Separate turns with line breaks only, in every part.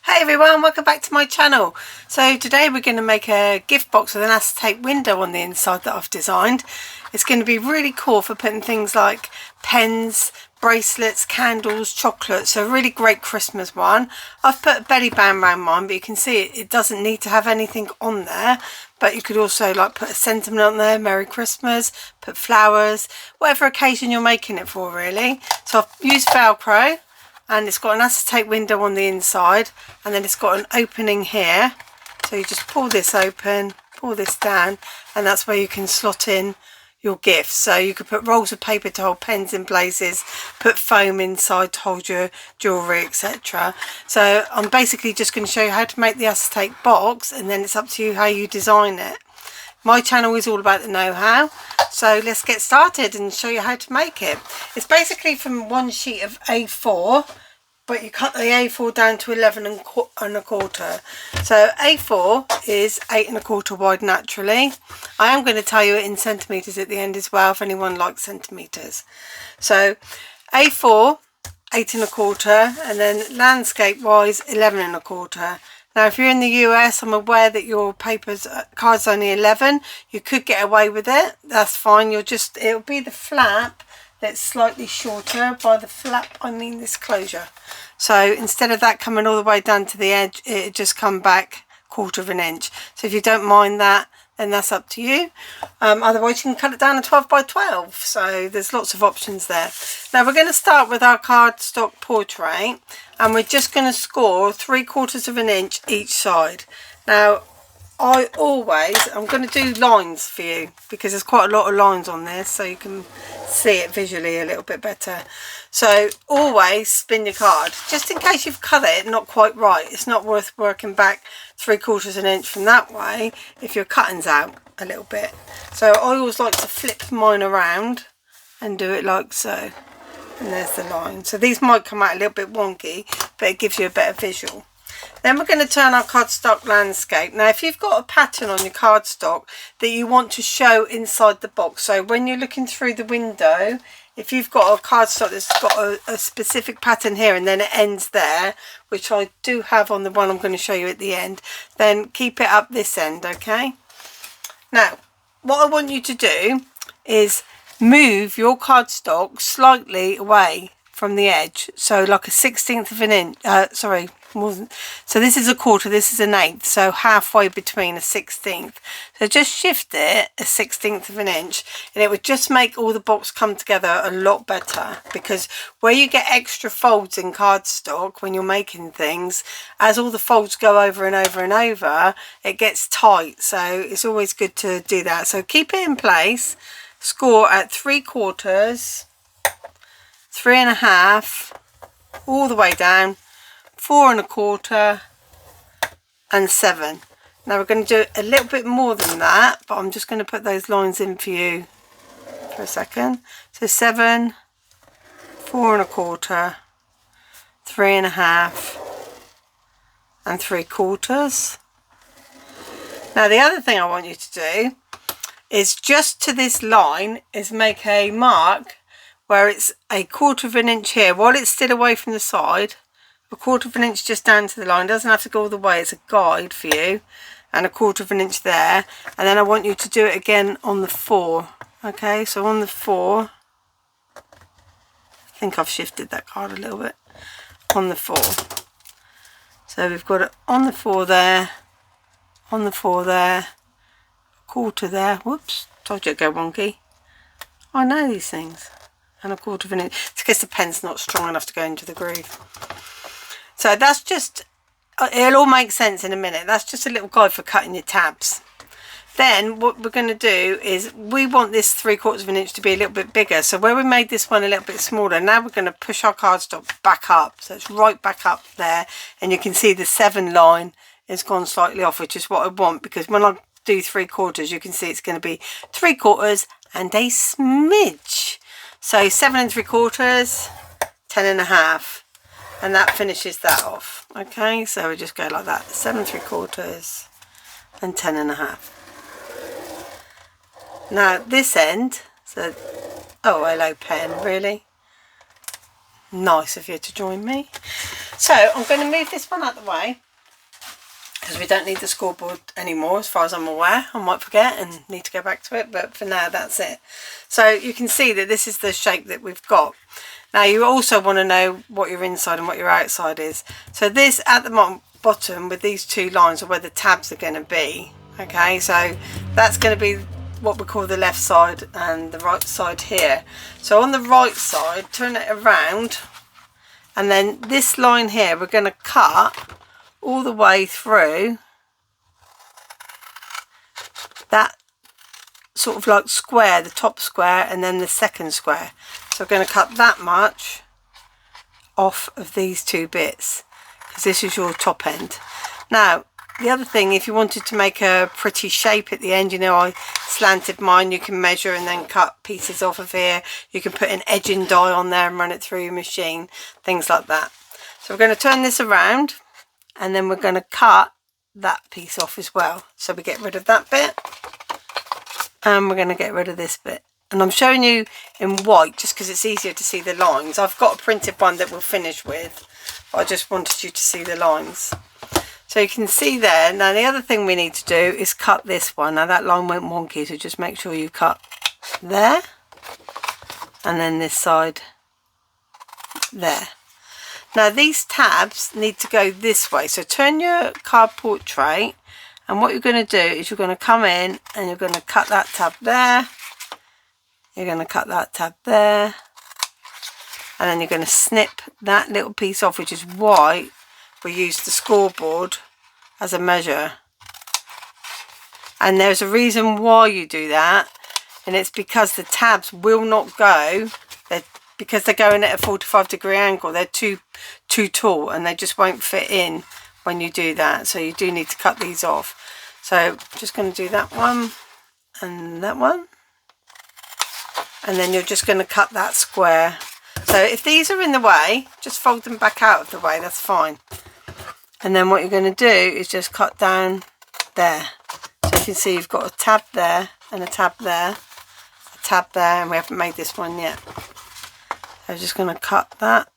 Hey everyone, welcome back to my channel. So today we're going to make a gift box with an acetate window on the inside that I've designed. It's going to be really cool for putting things like pens, bracelets, candles, chocolates. So a really great Christmas one. I've put a belly band around mine, but you can see it doesn't need to have anything on there. But you could also like put a sentiment on there, Merry Christmas, put flowers, whatever occasion you're making it for really. So I've used Velcro. And it's got an acetate window on the inside, and then it's got an opening here, so you just pull this open, pull this down, and that's where you can slot in your gifts. So you could put rolls of paper to hold pens in places, put foam inside to hold your jewellery, etc. So I'm basically just going to show you how to make the acetate box, and then it's up to you how you design it. My channel is all about the know-how, so let's get started and show you how to make it. It's basically from one sheet of A4, but you cut the A4 down to 11 and a quarter. So A4 is 8 and a quarter wide naturally. I am going to tell you it in centimetres at the end as well if anyone likes centimetres. So A4, 8 and a quarter, and then landscape wise 11 and a quarter. Now if you're in the US, I'm aware that your card's only 11. You could get away with it, that's fine. It'll be the flap that's slightly shorter. By the flap I mean this closure. So instead of that coming all the way down to the edge, it just come back 1/4 of an inch. So if you don't mind that, then that's up to you. Otherwise you can cut it down to 12 by 12. So there's lots of options there. Now we're going to start with our cardstock portrait, and we're just going to score 3/4 of an inch each side. Now I'm going to do lines for you because there's quite a lot of lines on this, so you can see it visually a little bit better. So always spin your card, just in case you've cut it not quite right. It's not worth working back 3/4 of an inch from that way if your cutting's out a little bit. So I always like to flip mine around and do it like so. And there's the line. So these might come out a little bit wonky, but it gives you a better visual. Then we're going to turn our cardstock landscape. Now if you've got a pattern on your cardstock that you want to show inside the box, so when you're looking through the window, if you've got a cardstock that's got a specific pattern here and then it ends there, which I do have on the one I'm going to show you at the end, then keep it up this end, okay? Now what I want you to do is move your cardstock slightly away from the edge, so like a 1/16 of an inch, sorry, more than, so this is a quarter, this is an eighth, so halfway between a 1/16. So just shift it a 1/16 of an inch, and it would just make all the box come together a lot better, because where you get extra folds in cardstock when you're making things, as all the folds go over and over and over, it gets tight, so it's always good to do that. So keep it in place, score at 3/4, 3.5, all the way down, 4.25 and 7. Now we're going to do a little bit more than that, but I'm just going to put those lines in for you for a second. So 7, 4.25, 3.5 and 3/4. Now the other thing I want you to do is just to this line is make a mark where it's 1/4 of an inch here while it's still away from the side, 1/4 of an inch just down to the line. It doesn't have to go all the way, it's a guide for you, and 1/4 of an inch there. And then I want you to do it again on the 4. Okay, so on the 4, I think I've shifted that card a little bit, on the 4. So we've got it on the 4 there, on the 4 there, 1/4 there. Whoops, told you it'd go wonky. I know these things. And 1/4 of an inch. It's because the pen's not strong enough to go into the groove. So that's just, it'll all make sense in a minute. That's just a little guide for cutting your tabs. Then what we're going to do is we want this 3/4 of an inch to be a little bit bigger. So where we made this one a little bit smaller, now we're going to push our cardstock back up. So it's right back up there. And you can see the 7 line has gone slightly off, which is what I want, because when I do 3/4, you can see it's going to be 3/4 and a smidge. So 7 3/4, 10.5, and that finishes that off. Okay, so we just go like that, 7 3/4 and 10.5. Now this end, so oh hello pen, really? nice of you to join me. So I'm going to move this one out the way, because we don't need the scoreboard anymore as far as I'm aware. I might forget and need to go back to it, but for now that's it. So you can see that this is the shape that we've got. Now you also want to know what your inside and what your outside is. So this at the bottom with these two lines are where the tabs are going to be. Okay, so that's going to be what we call the left side and the right side here. So on the right side, turn it around, and then this line here we're going to cut all the way through that sort of like square, the top square and then the second square. So we're going to cut that much off of these two bits, because this is your top end. Now the other thing, if you wanted to make a pretty shape at the end, you know, I slanted mine, you can measure and then cut pieces off of here. You can put an edging die on there and run it through your machine, things like that. So we're going to turn this around, and then we're going to cut that piece off as well. So we get rid of that bit, and we're going to get rid of this bit. And I'm showing you in white just because it's easier to see the lines. I've got a printed one that we'll finish with, but I just wanted you to see the lines. So you can see there. Now the other thing we need to do is cut this one. Now that line went wonky, so just make sure you cut there, and then this side there. Now these tabs need to go this way, so turn your card portrait, and what you're going to do is you're going to come in and you're going to cut that tab there, you're going to cut that tab there, and then you're going to snip that little piece off, which is why we use the scoreboard as a measure. And there's a reason why you do that, and it's because the tabs will not go, because they're going at a 45-degree angle, they're too tall and they just won't fit in when you do that. So you do need to cut these off. So I'm just going to do that one and that one, and then you're just going to cut that square. So if these are in the way, just fold them back out of the way, that's fine. And then what you're going to do is just cut down there. So you can see you've got a tab there and a tab there, a tab there, and we haven't made this one yet. So I'm just going to cut that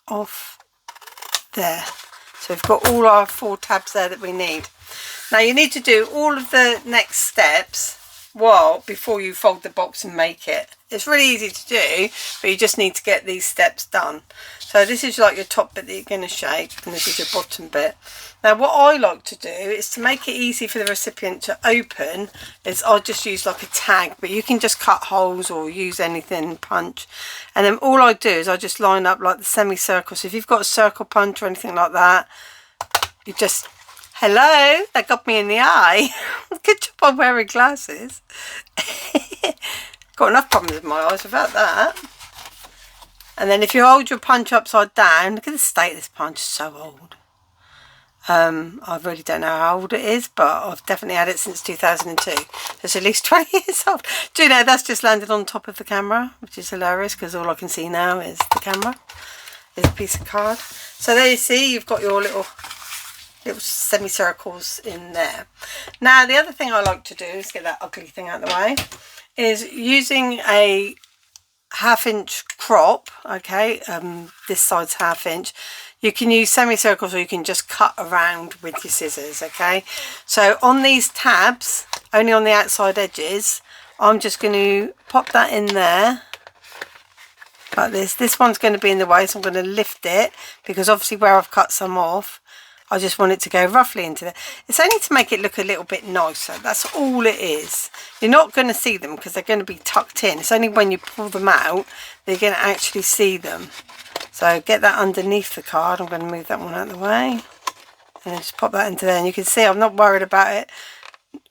off there. So we've got all our 4 tabs there that we need. Now you need to do all of the next steps before you fold the box and make it. It's really easy to do, but you just need to get these steps done. So this is like your top bit that you're going to shape, and this is your bottom bit. Now what I like to do is to make it easy for the recipient to open, is I'll just use like a tag, but you can just cut holes or use anything, punch. And then all I do is I just line up like the semicircle. So if you've got a circle punch or anything like that, you just, hello, that got me in the eye. Good job I'm wearing glasses. Got enough problems with my eyes without that. And then if you hold your punch upside down, look at the state of this punch, it's so old. I really don't know how old it is, but I've definitely had it since 2002. It's at least 20 years old. Do you know, that's just landed on top of the camera, which is hilarious because all I can see now is the camera, is a piece of card. So there you see, you've got your little semicircles in there. Now the other thing I like to do is get that ugly thing out of the way, is using a 1/2 inch crop. Okay, this side's 1/2 inch. You can use semicircles or you can just cut around with your scissors. Okay, so on these tabs, only on the outside edges, I'm just going to pop that in there like this. This one's going to be in the way, so I'm going to lift it, because obviously where I've cut some off, I just want it to go roughly into there. It's only to make it look a little bit nicer. That's all it is. You're not going to see them because they're going to be tucked in. It's only when you pull them out that you're going to actually see them. So get that underneath the card. I'm going to move that one out of the way. And just pop that into there. And you can see I'm not worried about it,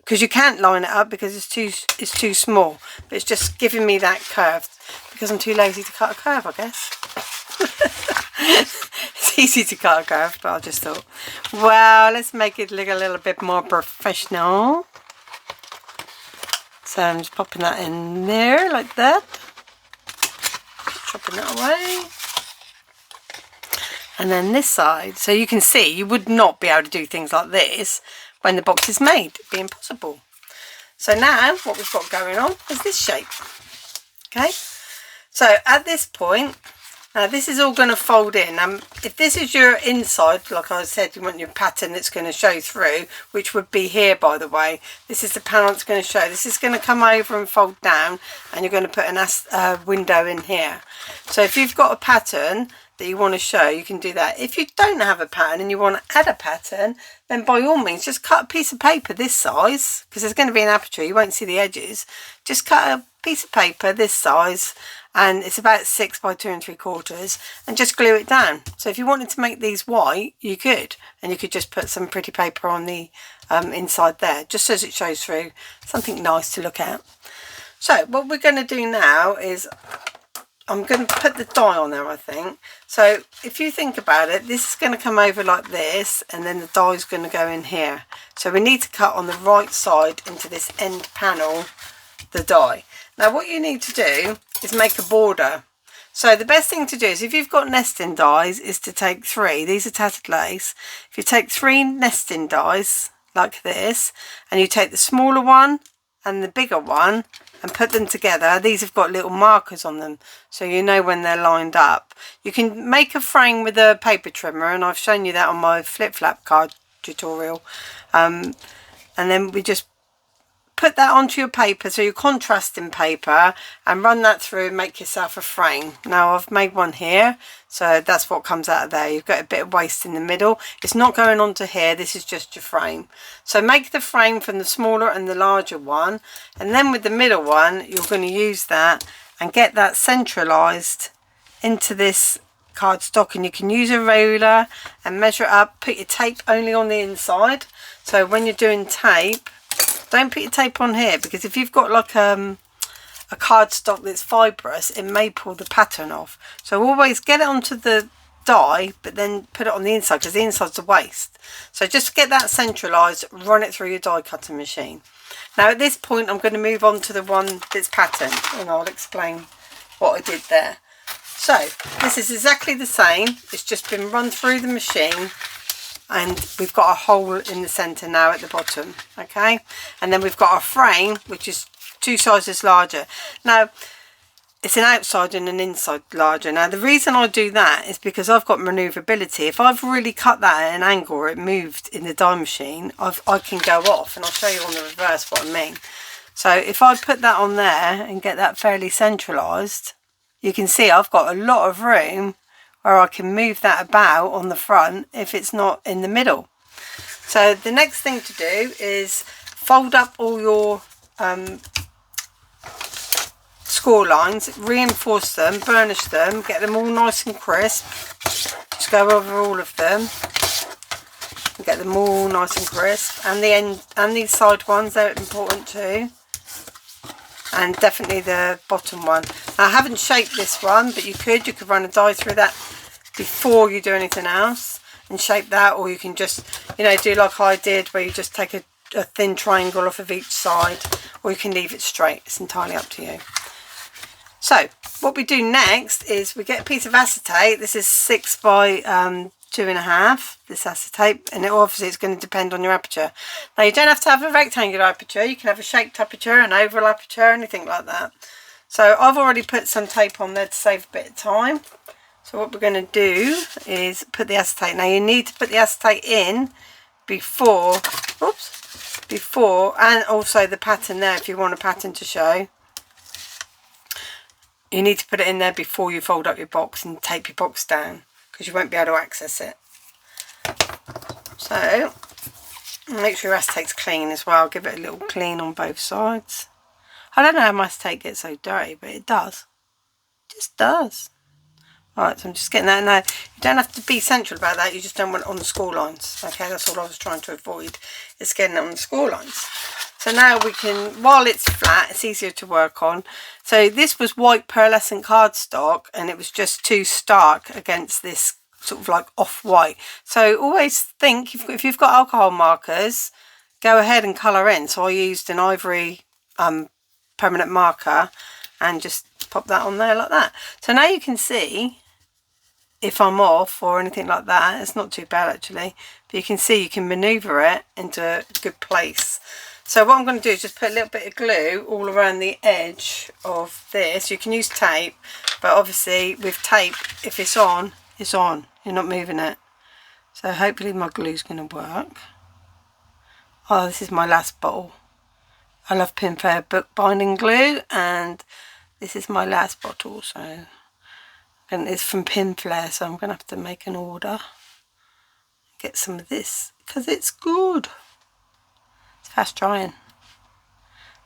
because you can't line it up because it's too small. But it's just giving me that curve because I'm too lazy to cut a curve, I guess. It's easy to cut a curve, but I just thought, well, let's make it look a little bit more professional. So I'm just popping that in there like that, just chopping that away. And then this side, so you can see you would not be able to do things like this when the box is made. It'd be impossible. So now what we've got going on is this shape. Okay, so at this point Now this is all going to fold in. If this is your inside, like I said, you want your pattern that's going to show through, which would be here, by the way. This is the panel that's going to show. This is going to come over and fold down, and you're going to put a window in here. So if you've got a pattern that you want to show, you can do that. If you don't have a pattern and you want to add a pattern, then by all means just cut a piece of paper this size, because there's going to be an aperture, you won't see the edges. Just cut a piece of paper this size, and it's about 6 by 2 3/4, and just glue it down. So if you wanted to make these white, you could, and you could just put some pretty paper on the inside there, just so as it shows through, something nice to look at. So what we're going to do now is I'm going to put the die on there, I think. So if you think about it, this is going to come over like this, and then the die is going to go in here. So we need to cut on the right side into this end panel, the die. Now what you need to do is make a border. So the best thing to do is, if you've got nesting dies, is to take 3. These are tattered lace. If you take 3 nesting dies like this, and you take the smaller one and the bigger one and put them together, these have got little markers on them, so you know when they're lined up. You can make a frame with a paper trimmer, and I've shown you that on my flip flap card tutorial. And then we just put that onto your paper, so your contrasting paper, and run that through and make yourself a frame. Now I've made one here, so that's what comes out of there. You've got a bit of waste in the middle. It's not going onto here, this is just your frame. So make the frame from the smaller and the larger one, and then with the middle one you're going to use that and get that centralized into this cardstock, and you can use a ruler and measure it up. Put your tape only on the inside, so when you're doing tape, don't put your tape on here, because if you've got like a cardstock that's fibrous, it may pull the pattern off. So always get it onto the die, but then put it on the inside, because the inside's a waste. So just get that centralised, run it through your die cutting machine. Now at this point I'm going to move on to the one that's patterned, and I'll explain what I did there. So this is exactly the same, it's just been run through the machine, and we've got a hole in the centre now at the bottom, okay? And then we've got our frame, which is 2 sizes larger. Now it's an outside and an inside larger. Now the reason I do that is because I've got manoeuvrability. If I've really cut that at an angle, or it moved in the die machine, I can go off, and I'll show you on the reverse what I mean. So if I put that on there and get that fairly centralised, you can see I've got a lot of room where I can move that about on the front if it's not in the middle. So the next thing to do is fold up all your score lines, reinforce them, burnish them, get them all nice and crisp. Just go over all of them and get them all nice and crisp, and the end and these side ones, they're important too, and definitely the bottom one. Now, I haven't shaped this one, but you could run a die through that before you do anything else and shape that, or you can just, you know, do like I did, where you just take a thin triangle off of each side, or you can leave it straight. It's entirely up to you. So what we do next is we get a piece of acetate. This is 6 by 2.5, this acetate, and obviously it's going to depend on your aperture. Now you don't have to have a rectangular aperture, you can have a shaped aperture, an oval aperture, anything like that. So I've already put some tape on there to save a bit of time. So what we're going to do is put the acetate. Now you need to put the acetate in before, and also the pattern there, if you want a pattern to show. You need to put it in there before you fold up your box and tape your box down, because you won't be able to access it. So make sure your acetate's clean as well. Give it a little clean on both sides. I don't know how my acetate gets so dirty, but it does. It just does. Right, so I'm just getting that. Now you don't have to be central about that, you just don't want it on the score lines. Okay, that's all I was trying to avoid, is getting it on the score lines. So now we can, while it's flat, it's easier to work on. So this was white pearlescent cardstock, and it was just too stark against this sort of like off-white. So always think, if you've got alcohol markers, go ahead and colour in. So I used an ivory permanent marker and just pop that on there like that. So now you can see if I'm off or anything like that. It's not too bad actually, but you can see you can manoeuvre it into a good place. So what I'm going to do is just put a little bit of glue all around the edge of this. You can use tape, but obviously with tape, if it's on, it's on. You're not moving it. So hopefully my glue's going to work. Oh, this is my last bottle. I love Pinfair bookbinding glue, and this is my last bottle. So, and it's from Pinflair, so I'm going to have to make an order. Get some of this because it's good. It's fast drying.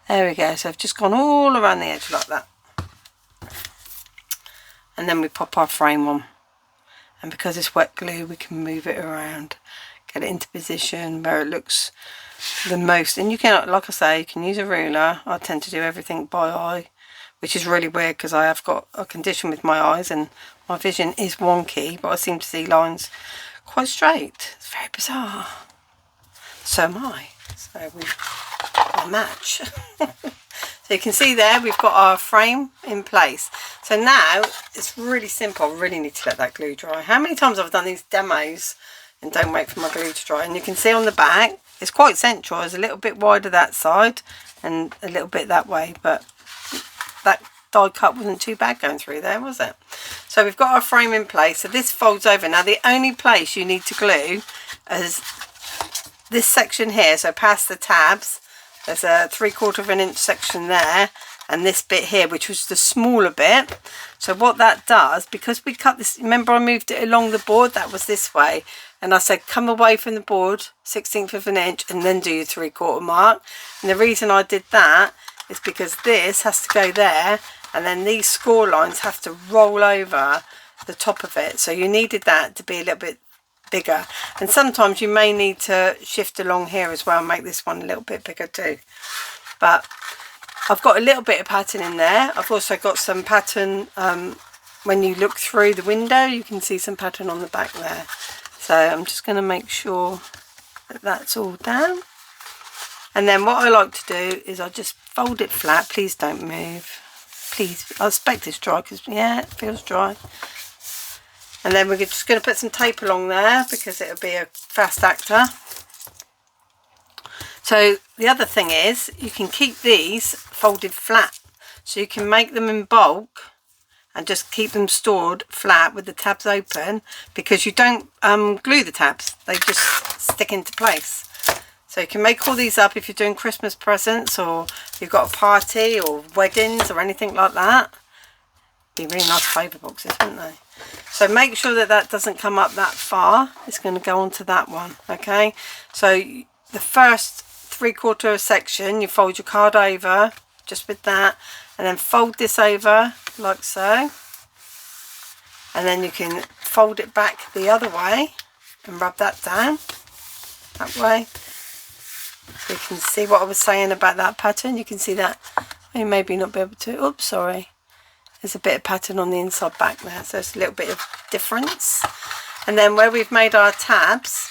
There we go. So I've just gone all around the edge like that, and then we pop our frame on. And because it's wet glue, we can move it around, get it into position where it looks the most. And you can, like I say, you can use a ruler. I tend to do everything by eye, which is really weird because I have got a condition with my eyes and my vision is wonky, but I seem to see lines quite straight. It's very bizarre. So am I. So we match. So you can see there we've got our frame in place. So now it's really simple. I really need to let that glue dry. How many times have I done these demos and don't wait for my glue to dry? And you can see on the back it's quite central. It's a little bit wider that side and a little bit that way, but that die cut wasn't too bad going through there, was it? So we've got our frame in place. So this folds over. Now the only place you need to glue is this section here, so past the tabs. There's a 3/4 of an inch section there, and this bit here, which was the smaller bit. So what that does, because we cut this, remember I moved it along the board, that was this way, and I said come away from the board 1/16 of an inch and then do your 3/4 mark. And the reason I did that is because this has to go there, and then these score lines have to roll over the top of it. So you needed that to be a little bit bigger, and sometimes you may need to shift along here as well and make this one a little bit bigger too. But I've got a little bit of pattern in there. I've also got some pattern when you look through the window, you can see some pattern on the back there. So I'm just going to make sure that that's all down, and then what I like to do is I just fold it flat. Please don't move, please. I expect it's dry because yeah, it feels dry. And then we're just going to put some tape along there because it'll be a fast actor. So the other thing is you can keep these folded flat. So you can make them in bulk and just keep them stored flat with the tabs open, because you don't glue the tabs. They just stick into place. So you can make all these up if you're doing Christmas presents, or you've got a party or weddings or anything like that. Be really nice paper boxes, wouldn't they? So make sure that that doesn't come up that far. It's going to go onto that one. Okay, so the first 3/4 section you fold your card over just with that, and then fold this over like so, and then you can fold it back the other way and rub that down that way. You can see what I was saying about that pattern. You can see that. You maybe not be able to. Oops, sorry. There's a bit of pattern on the inside back there, so it's a little bit of difference. And then where we've made our tabs,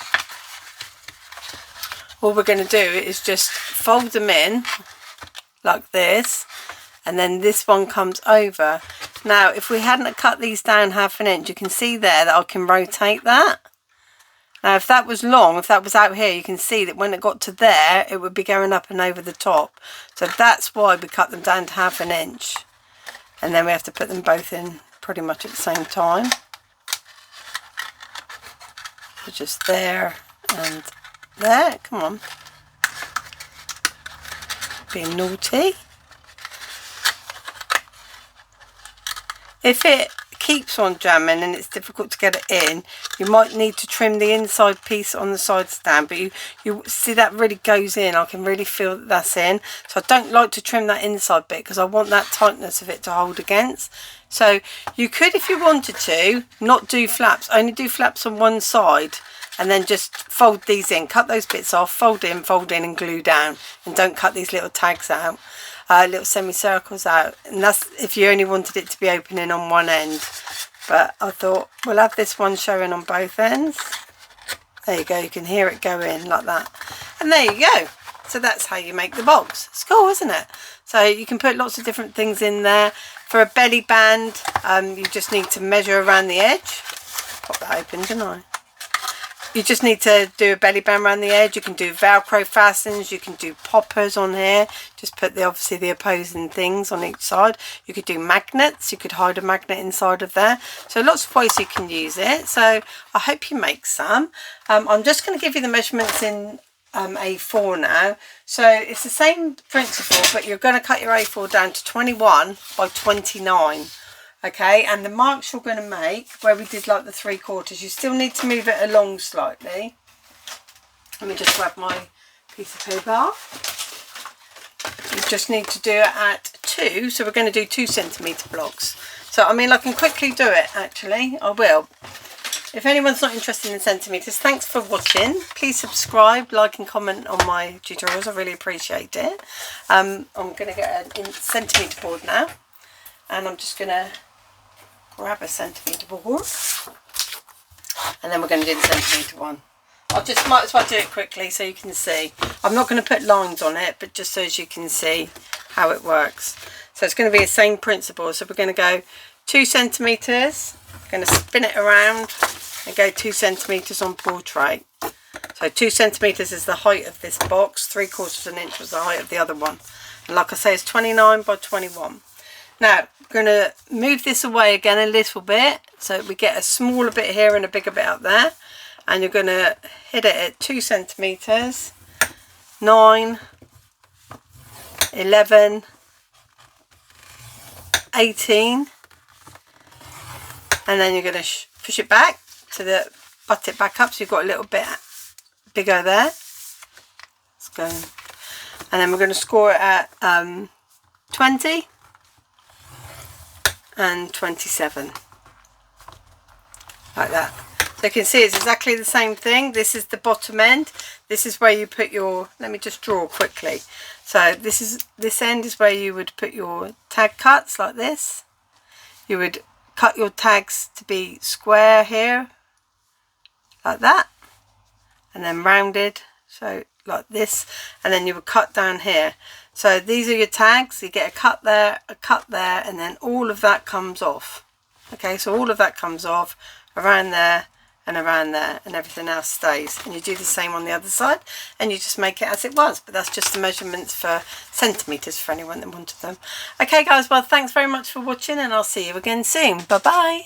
all we're going to do is just fold them in like this, and then this one comes over. Now if we hadn't cut these down 1/2 inch, you can see there that I can rotate that. Now if that was long, if that was out here, you can see that when it got to there it would be going up and over the top. So that's why we cut them down to 1/2 inch. And then we have to put them both in pretty much at the same time. So just there and there. Come on. Being naughty. If it keeps on jamming and it's difficult to get it in, you might need to trim the inside piece on the side stand, but you see that really goes in. I can really feel that that's in, so I don't like to trim that inside bit because I want that tightness of it to hold against. So you could, if you wanted to, not do flaps, only do flaps on one side, and then just fold these in, cut those bits off, fold in and glue down, and don't cut these little tags out, little semicircles out. And that's if you only wanted it to be opening on one end. But I thought we'll have this one showing on both ends. There you go, you can hear it go in like that, and there you go. So that's how you make the box. It's cool, isn't it? So you can put lots of different things in there. For a belly band, you just need to measure around the edge. Pop that open, didn't I? you just need to do a belly band around the edge. You can do Velcro fastenings, you can do poppers on here, just put obviously the opposing things on each side. You could do magnets, you could hide a magnet inside of there, so lots of ways you can use it. So I hope you make some. I'm just going to give you the measurements in A4 now. So it's the same principle, but you're going to cut your A4 down to 21 by 29. Okay, and the marks you're going to make where we did like the 3/4, you still need to move it along slightly. Let me just grab my piece of paper. You just need to do it at 2, so we're going to do 2 centimetre blocks. So I mean, I can quickly do it actually, I will. If anyone's not interested in centimetres, thanks for watching. Please subscribe, like and comment on my tutorials, I really appreciate it. I'm going to get a centimetre board now, and I'm just going to grab a centimetre board, and then we're going to do the centimetre one. I just might as well do it quickly so you can see. I'm not going to put lines on it, but just so as you can see how it works. So it's going to be the same principle. So we're going to go 2 centimetres, going to spin it around and go 2 centimetres on portrait. So 2 centimetres is the height of this box, 3/4 of an inch was the height of the other one, and like I say, it's 29 by 21. Now we're going to move this away again a little bit, so we get a smaller bit here and a bigger bit up there, and you're going to hit it at 2 centimetres, 9, 11, 18, and then you're going to push it back to butt it back up, so you've got a little bit bigger there. Let's go, and then we're going to score it at 20 and 27, like that. So you can see it's exactly the same thing. This is the bottom end, this is where you put your, let me just draw quickly. So this end is where you would put your tag cuts, like this. You would cut your tags to be square here, like that, and then rounded, so like this, and then you would cut down here. So these are your tags, you get a cut there, and then all of that comes off. Okay, so all of that comes off, around there and around there, and everything else stays. And you do the same on the other side, and you just make it as it was. But that's just the measurements for centimetres for anyone that wanted them. Okay guys, well thanks very much for watching, and I'll see you again soon. Bye bye.